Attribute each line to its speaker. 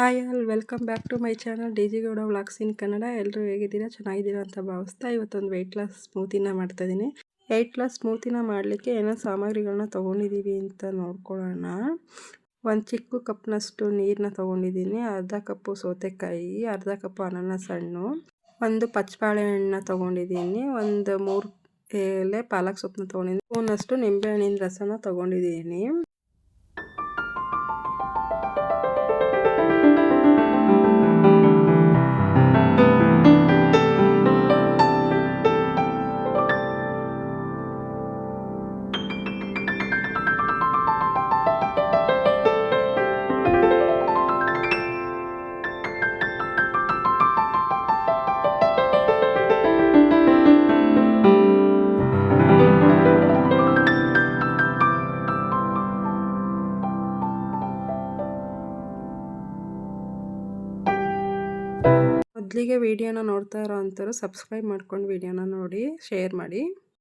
Speaker 1: Hi all welcome back to my channel D G Gowda vlogs in Kannada. ಎಲ್ಲರೂ ಹೇಗಿದ್ದೀರಾ? ಚೆನ್ನಾಗಿದ್ದೀರಾ ಅಂತ ಭಾವಿಸ್ತಾ ಇವತ್ತೊಂದು ವೆಯ್ಟ್ ಲಾಸ್ ಸ್ಮೂತಿನ ಮಾಡ್ತಾಯಿದ್ದೀನಿ. ವೆಯ್ಟ್ ಲಾಸ್ ಸ್ಮೂತಿನ ಮಾಡಲಿಕ್ಕೆ ಏನೋ ಸಾಮಗ್ರಿಗಳನ್ನ ತೊಗೊಂಡಿದ್ದೀವಿ ಅಂತ ನೋಡ್ಕೊಳ್ಳೋಣ. ಒಂದು ಚಿಕ್ಕ ಕಪ್ನಷ್ಟು ನೀರನ್ನ ತೊಗೊಂಡಿದ್ದೀನಿ, ಅರ್ಧ ಕಪ್ಪು ಸೌತೆಕಾಯಿ, ಅರ್ಧ ಕಪ್ಪು ಅನಾನಸ್ ಹಣ್ಣು, ಒಂದು ಪಚ್ಚಬಾಳೆಹಣ್ಣನ್ನ ತೊಗೊಂಡಿದ್ದೀನಿ, ಒಂದು 3 ಎಲೆ ಪಾಲಕ್ ಸೊಪ್ಪನ್ನ ತೊಗೊಂಡಿದ್ದೀನಿ, ಸ್ಪೂನಷ್ಟು ನಿಂಬೆಹಣ್ಣಿನ ರಸನ ತೊಗೊಂಡಿದ್ದೀನಿ. ಮೊದಲಿಗೆ ವಿಡಿಯೋನ ನೋಡ್ತಾ ಇರೋ ಅಂಥವ್ರು ಸಬ್ಸ್ಕ್ರೈಬ್ ಮಾಡ್ಕೊಂಡು ವಿಡಿಯೋನ ನೋಡಿ ಶೇರ್ ಮಾಡಿ.